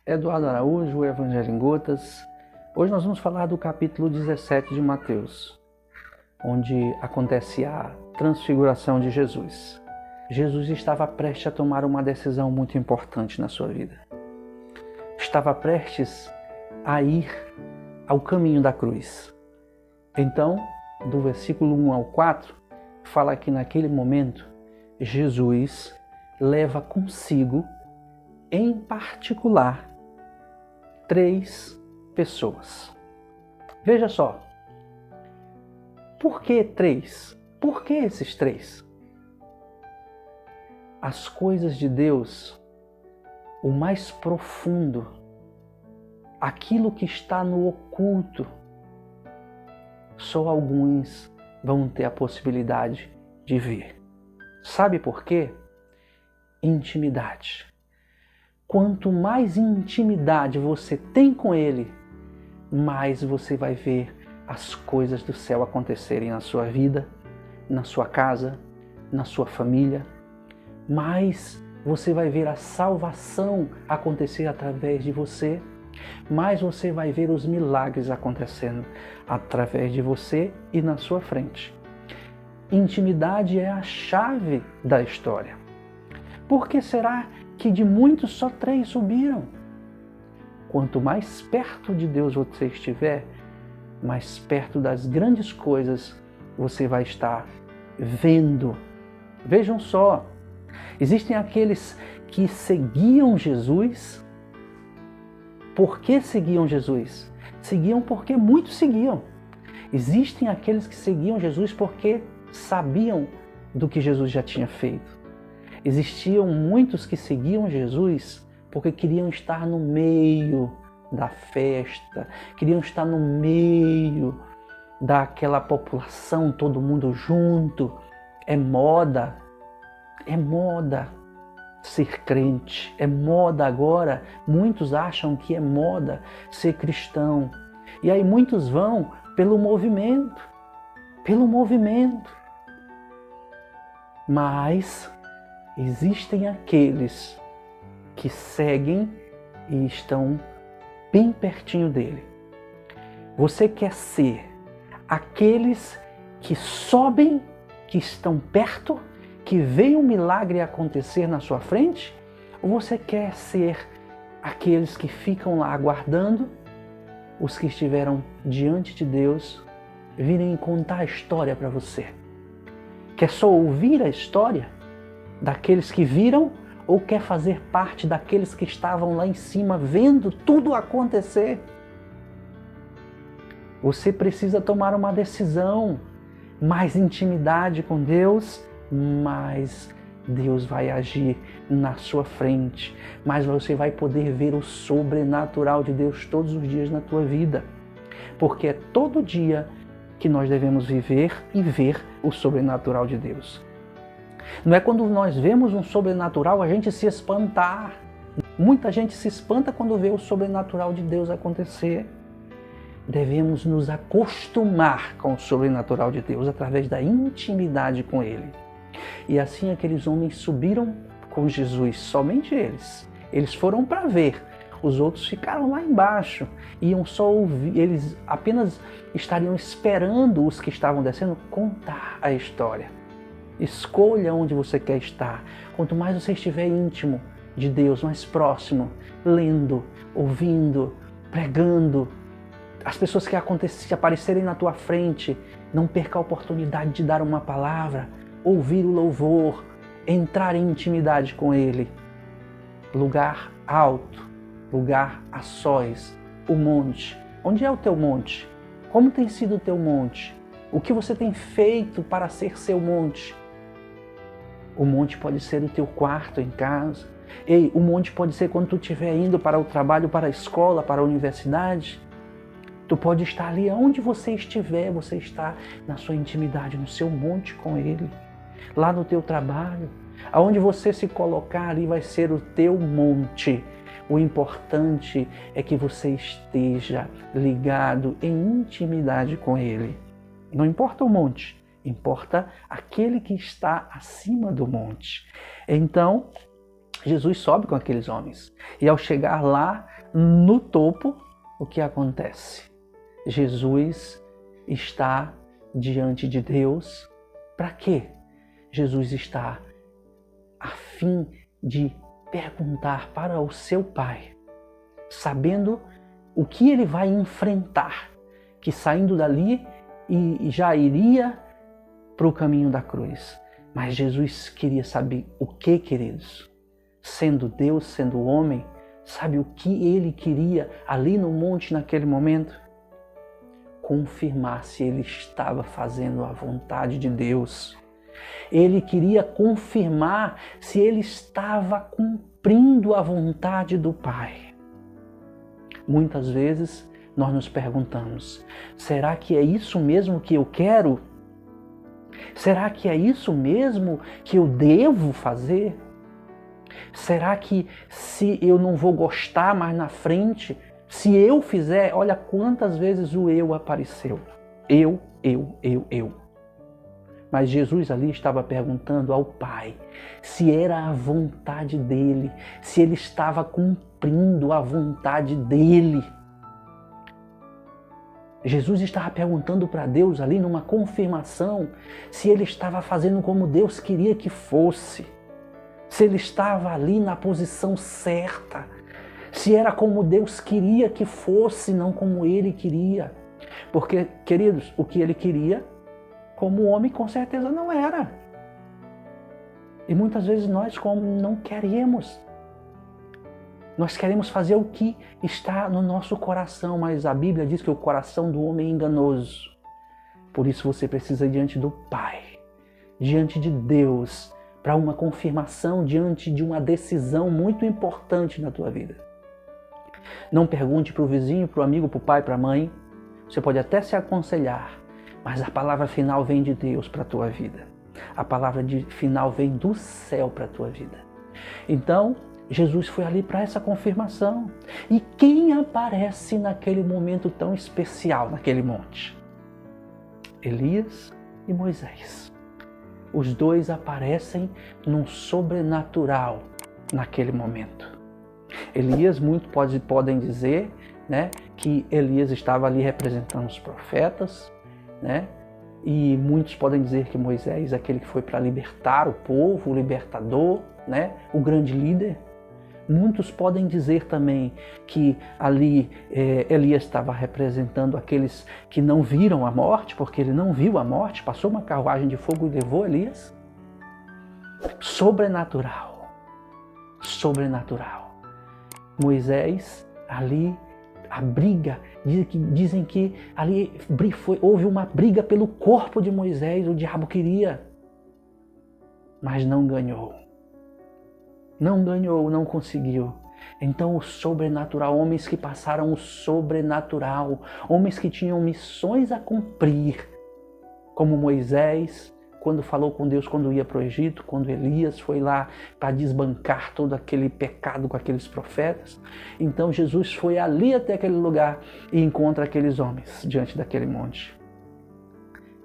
Eduardo Araújo, o Evangelho em Gotas. Hoje nós vamos falar do capítulo 17 de Mateus, onde acontece a transfiguração de Jesus. Jesus estava prestes a tomar uma decisão muito importante na sua vida. Estava prestes a ir ao caminho da cruz. Então, do versículo 1 ao 4, fala que naquele momento, Jesus leva consigo, em particular, 3 pessoas. Veja só. Por que 3? Por que esses 3? As coisas de Deus, o mais profundo, aquilo que está no oculto, só alguns vão ter a possibilidade de ver. Sabe por quê? Intimidade. Quanto mais intimidade você tem com Ele, mais você vai ver as coisas do céu acontecerem na sua vida, na sua casa, na sua família. Mais você vai ver a salvação acontecer através de você. Mais você vai ver os milagres acontecendo através de você e na sua frente. Intimidade é a chave da história. Por que será que de muitos só 3 subiram? Quanto mais perto de Deus você estiver, mais perto das grandes coisas você vai estar vendo. Vejam só, existem aqueles que seguiam Jesus. Por que seguiam Jesus? Seguiam porque muitos seguiam. Existem aqueles que seguiam Jesus porque sabiam do que Jesus já tinha feito. Existiam muitos que seguiam Jesus porque queriam estar no meio da festa, queriam estar no meio daquela população, todo mundo junto. É moda ser crente, é moda agora. Muitos acham que é moda ser cristão. E aí muitos vão pelo movimento. Mas existem aqueles que seguem e estão bem pertinho dele. Você quer ser aqueles que sobem, que estão perto, que veem um milagre acontecer na sua frente? Ou você quer ser aqueles que ficam lá aguardando os que estiveram diante de Deus virem contar a história para você? Quer só ouvir a história daqueles que viram, ou quer fazer parte daqueles que estavam lá em cima vendo tudo acontecer? Você precisa tomar uma decisão. Mais intimidade com Deus, mais Deus vai agir na sua frente. Mais você vai poder ver o sobrenatural de Deus todos os dias na tua vida. Porque é todo dia que nós devemos viver e ver o sobrenatural de Deus. Não é quando nós vemos um sobrenatural a gente se espantar. Muita gente se espanta quando vê o sobrenatural de Deus acontecer. Devemos nos acostumar com o sobrenatural de Deus através da intimidade com Ele. E assim aqueles homens subiram com Jesus, somente eles. Eles foram para ver, os outros ficaram lá embaixo, iam só ouvir, eles apenas estariam esperando os que estavam descendo contar a história. Escolha onde você quer estar. Quanto mais você estiver íntimo de Deus, mais próximo, lendo, ouvindo, pregando, as pessoas que aparecerem na tua frente, não perca a oportunidade de dar uma palavra, ouvir o louvor, entrar em intimidade com Ele. Lugar alto, lugar a sós, o monte. Onde é o teu monte? Como tem sido o teu monte? O que você tem feito para ser seu monte? O monte pode ser o teu quarto em casa. Ei, o monte pode ser quando tu estiver indo para o trabalho, para a escola, para a universidade. Tu pode estar ali onde você estiver, você está na sua intimidade, no seu monte com Ele. Lá no teu trabalho, aonde você se colocar ali vai ser o teu monte. O importante é que você esteja ligado em intimidade com Ele. Não importa o monte, importa aquele que está acima do monte. Então, Jesus sobe com aqueles homens. E ao chegar lá no topo, o que acontece? Jesus está diante de Deus. Para quê? Jesus está a fim de perguntar para o seu Pai, sabendo o que ele vai enfrentar, que saindo dali e já iria para o caminho da cruz. Mas Jesus queria saber o que, queridos? Sendo Deus, sendo homem, sabe o que ele queria ali no monte naquele momento? Confirmar se ele estava fazendo a vontade de Deus. Ele queria confirmar se ele estava cumprindo a vontade do Pai. Muitas vezes nós nos perguntamos, será que é isso mesmo que eu quero? Será que é isso mesmo que eu devo fazer? Será que se eu não vou gostar mais na frente, se eu fizer, olha quantas vezes o eu apareceu. Eu. Mas Jesus ali estava perguntando ao Pai se era a vontade dele, se ele estava cumprindo a vontade dele. Jesus estava perguntando para Deus ali numa confirmação se ele estava fazendo como Deus queria que fosse, se ele estava ali na posição certa, se era como Deus queria que fosse, não como ele queria. Porque, queridos, o que ele queria, como homem, com certeza não era. E muitas vezes nós, como não queremos, nós queremos fazer o que está no nosso coração, mas a Bíblia diz que o coração do homem é enganoso. Por isso você precisa ir diante do Pai, diante de Deus, para uma confirmação, diante de uma decisão muito importante na tua vida. Não pergunte para o vizinho, para o amigo, para o pai, para a mãe. Você pode até se aconselhar, mas a palavra final vem de Deus para a tua vida. A palavra final vem do céu para a tua vida. Então, Jesus foi ali para essa confirmação. E quem aparece naquele momento tão especial, naquele monte? Elias e Moisés. Os dois aparecem num sobrenatural naquele momento. Elias, muitos podem dizer, né, que Elias estava ali representando os profetas, né? E muitos podem dizer que Moisés é aquele que foi para libertar o povo, o libertador, né? O grande líder. Muitos podem dizer também que ali Elias estava representando aqueles que não viram a morte, porque ele não viu a morte, passou uma carruagem de fogo e levou Elias. Sobrenatural. Sobrenatural. Moisés, ali, a briga, dizem que ali houve uma briga pelo corpo de Moisés, o diabo queria, mas não ganhou. Não ganhou, não conseguiu. Então o sobrenatural, homens que passaram o sobrenatural, homens que tinham missões a cumprir, como Moisés, quando falou com Deus quando ia para o Egito, quando Elias foi lá para desbancar todo aquele pecado com aqueles profetas. Então Jesus foi ali até aquele lugar e encontra aqueles homens diante daquele monte.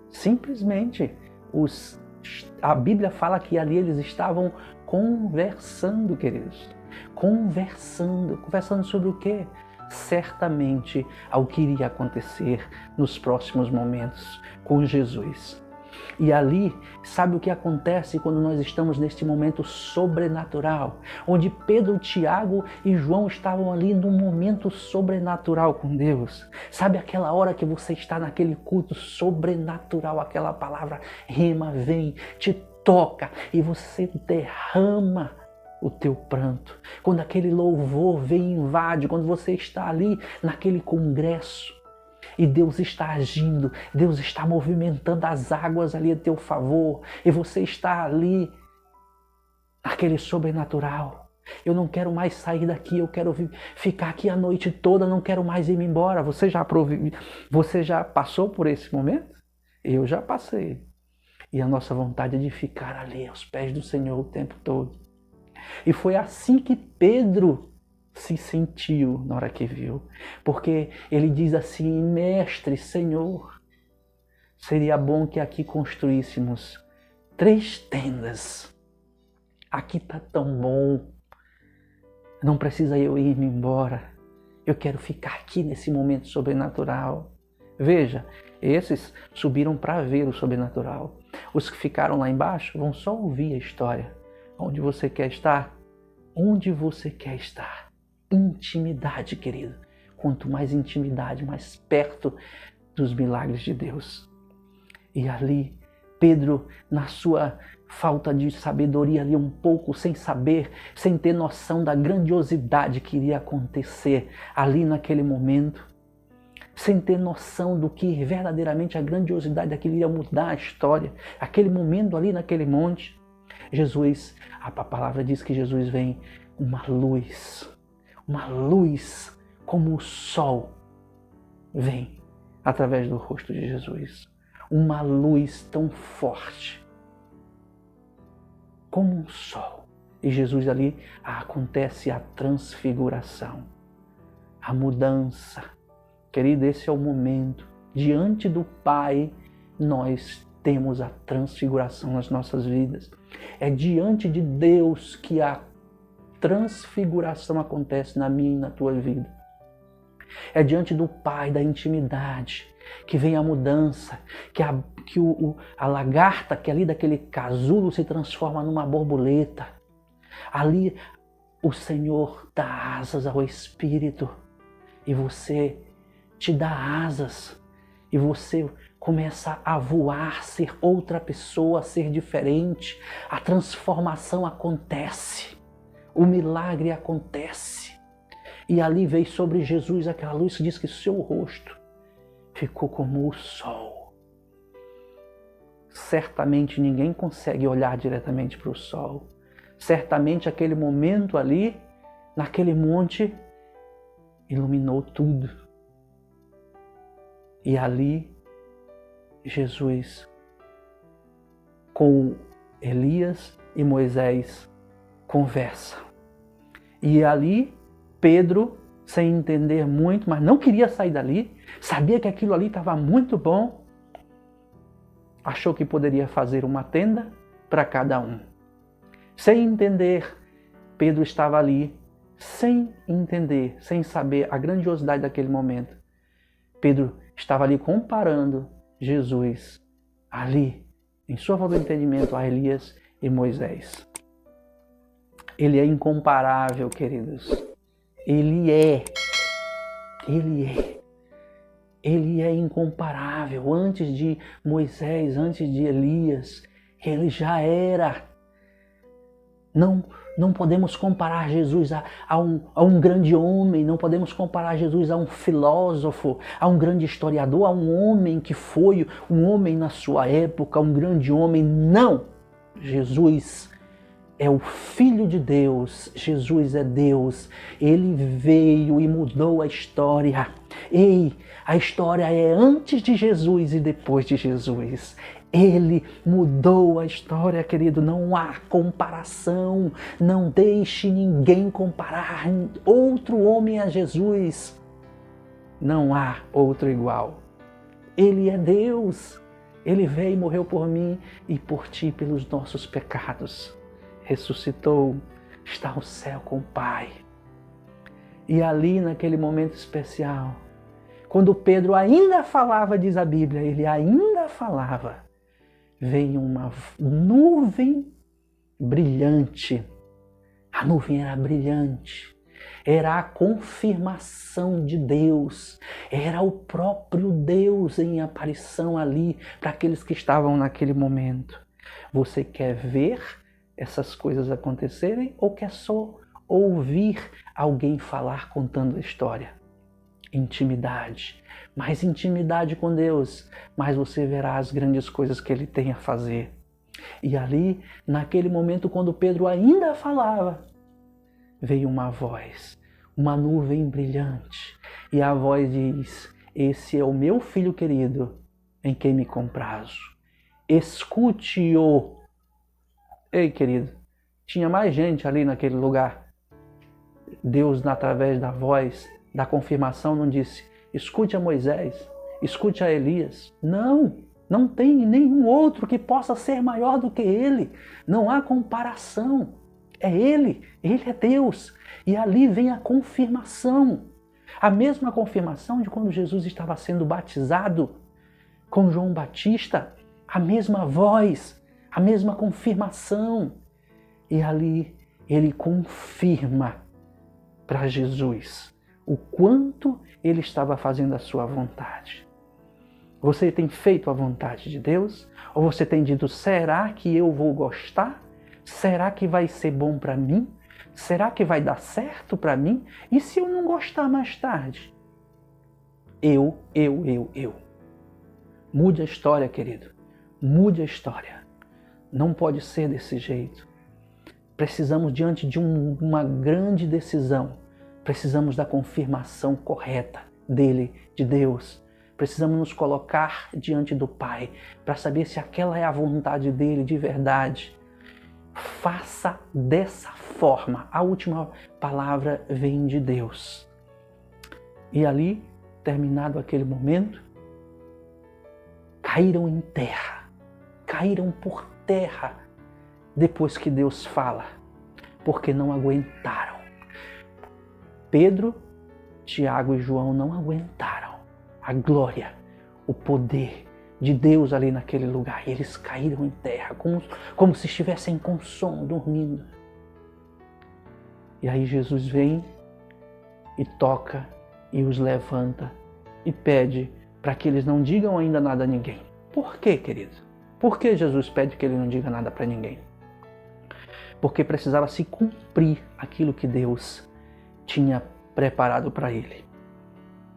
Simplesmente, a Bíblia fala que ali eles estavam conversando, queridos. Conversando sobre o quê? Certamente ao que iria acontecer nos próximos momentos com Jesus. E ali, sabe o que acontece quando nós estamos neste momento sobrenatural? Onde Pedro, Tiago e João estavam ali num momento sobrenatural com Deus. Sabe aquela hora que você está naquele culto sobrenatural, aquela palavra rema vem, te toca e você derrama o teu pranto. Quando aquele louvor vem e invade, quando você está ali naquele congresso, e Deus está agindo, Deus está movimentando as águas ali a teu favor, e você está ali naquele sobrenatural. Eu não quero mais sair daqui, eu quero ficar aqui a noite toda, não quero mais ir embora. Você já passou por esse momento? Eu já passei. E a nossa vontade é de ficar ali aos pés do Senhor o tempo todo. E foi assim que Pedro se sentiu na hora que viu, porque ele diz assim: Mestre, Senhor, Seria bom que aqui construíssemos 3 tendas. Aqui está tão bom. Não precisa eu ir-me embora. Eu quero ficar aqui nesse momento sobrenatural. Veja, esses subiram para ver o sobrenatural. Os que ficaram lá embaixo vão só ouvir a história. Onde você quer estar? Onde você quer estar? Intimidade, querido. Quanto mais intimidade, mais perto dos milagres de Deus. E ali, Pedro, na sua falta de sabedoria ali um pouco, sem saber, sem ter noção da grandiosidade que iria acontecer ali naquele momento, sem ter noção do que verdadeiramente a grandiosidade daquilo iria mudar a história, aquele momento ali naquele monte, Jesus, a palavra diz que Jesus vem uma luz como o sol vem através do rosto de Jesus. Uma luz tão forte como um sol. E Jesus ali acontece a transfiguração, a mudança. Querido, esse é o momento. Diante do Pai, nós temos a transfiguração nas nossas vidas. É diante de Deus que a transfiguração acontece na minha e na tua vida. É diante do Pai, da intimidade, que vem a mudança, que a lagarta, que ali daquele casulo se transforma numa borboleta. Ali o Senhor dá asas ao Espírito e você te dá asas e você começa a voar, ser outra pessoa, ser diferente. A transformação acontece, o milagre acontece. E ali veio sobre Jesus aquela luz que diz que seu rosto ficou como o sol. Certamente ninguém consegue olhar diretamente para o sol. Certamente aquele momento ali, naquele monte, iluminou tudo. E ali, Jesus, com Elias e Moisés, conversa. E ali, Pedro, sem entender muito, mas não queria sair dali, sabia que aquilo ali estava muito bom, achou que poderia fazer uma tenda para cada um. Sem entender, Pedro estava ali, sem entender, sem saber a grandiosidade daquele momento. Pedro estava ali comparando Jesus, ali, em sua falta de entendimento, a Elias e Moisés. Ele é incomparável, queridos. Ele é incomparável. Antes de Moisés, antes de Elias, ele já era. Não podemos comparar Jesus a um grande homem, não podemos comparar Jesus a um filósofo, a um grande historiador, a um homem que foi um homem na sua época, um grande homem. Não! Jesus é o Filho de Deus, Jesus é Deus, Ele veio e mudou a história. Ei, a história é antes de Jesus e depois de Jesus. Ele mudou a história, querido, não há comparação, não deixe ninguém comparar outro homem a Jesus. Não há outro igual. Ele é Deus, Ele veio e morreu por mim e por ti, pelos nossos pecados. Ressuscitou, está no céu com o Pai. E ali, naquele momento especial, quando Pedro ainda falava, diz a Bíblia, ele ainda falava, veio uma nuvem brilhante. A nuvem era brilhante. Era a confirmação de Deus. Era o próprio Deus em aparição ali para aqueles que estavam naquele momento. Você quer ver essas coisas acontecerem ou quer só ouvir alguém falar contando a história? Intimidade. Mais intimidade com Deus, mais você verá as grandes coisas que Ele tem a fazer. E ali, naquele momento, quando Pedro ainda falava, veio uma voz, uma nuvem brilhante. E a voz diz, esse é o meu filho querido, em quem me comprazo. Escute-o. Ei, querido, tinha mais gente ali naquele lugar. Deus, através da voz, da confirmação, não disse, escute a Moisés, escute a Elias. Não, Não tem nenhum outro que possa ser maior do que Ele. Não há comparação. É Ele é Deus. E ali vem a confirmação. A mesma confirmação de quando Jesus estava sendo batizado com João Batista. A mesma voz, a mesma confirmação. E ali ele confirma para Jesus o quanto ele estava fazendo a sua vontade. Você tem feito a vontade de Deus? Ou você tem dito, será que eu vou gostar? Será que vai ser bom para mim? Será que vai dar certo para mim? E se eu não gostar mais tarde? Eu. Mude a história, querido. Mude a história. Não pode ser desse jeito. Precisamos, diante de uma grande decisão, precisamos da confirmação correta dele, de Deus. Precisamos nos colocar diante do Pai para saber se aquela é a vontade dele de verdade. Faça dessa forma. A última palavra vem de Deus. E ali, terminado aquele momento, caíram em terra. Caíram por terra depois que Deus fala, porque não aguentaram. Pedro, Tiago e João não aguentaram a glória, o poder de Deus ali naquele lugar. E eles caíram em terra, como se estivessem com sono, dormindo. E aí Jesus vem e toca e os levanta e pede para que eles não digam ainda nada a ninguém. Por quê, querido? Por que Jesus pede que ele não diga nada para ninguém? Porque precisava se cumprir aquilo que Deus tinha preparado para ele.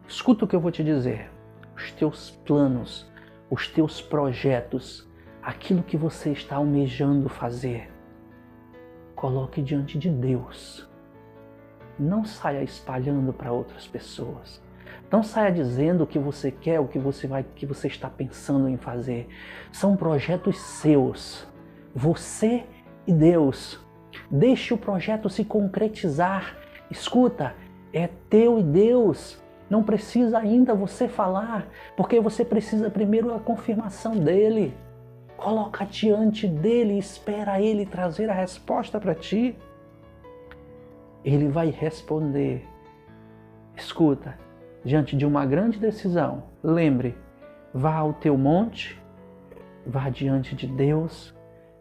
Escuta o que eu vou te dizer. Os teus planos, os teus projetos, aquilo que você está almejando fazer, coloque diante de Deus. Não saia espalhando para outras pessoas. Não saia dizendo o que você quer, o que você está pensando em fazer. São projetos seus. Você e Deus. Deixe o projeto se concretizar. Escuta, é teu e Deus. Não precisa ainda você falar, porque você precisa primeiro da confirmação dele. Coloca diante dele e espera ele trazer a resposta para ti. Ele vai responder. Escuta, diante de uma grande decisão, lembre, vá ao teu monte, vá diante de Deus,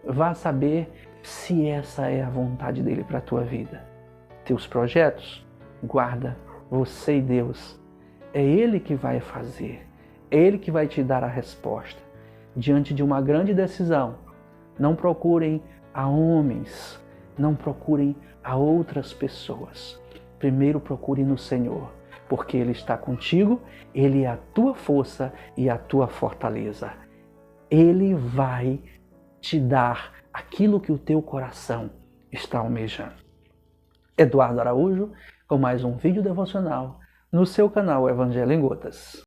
vá saber se essa é a vontade dele para a tua vida. Teus projetos, guarda você e Deus. É Ele que vai fazer, é Ele que vai te dar a resposta. Diante de uma grande decisão, não procurem a homens, não procurem a outras pessoas. Primeiro procure no Senhor, porque Ele está contigo, Ele é a tua força e a tua fortaleza. Ele vai te dar aquilo que o teu coração está almejando. Eduardo Araújo, com mais um vídeo devocional no seu canal Evangelho em Gotas.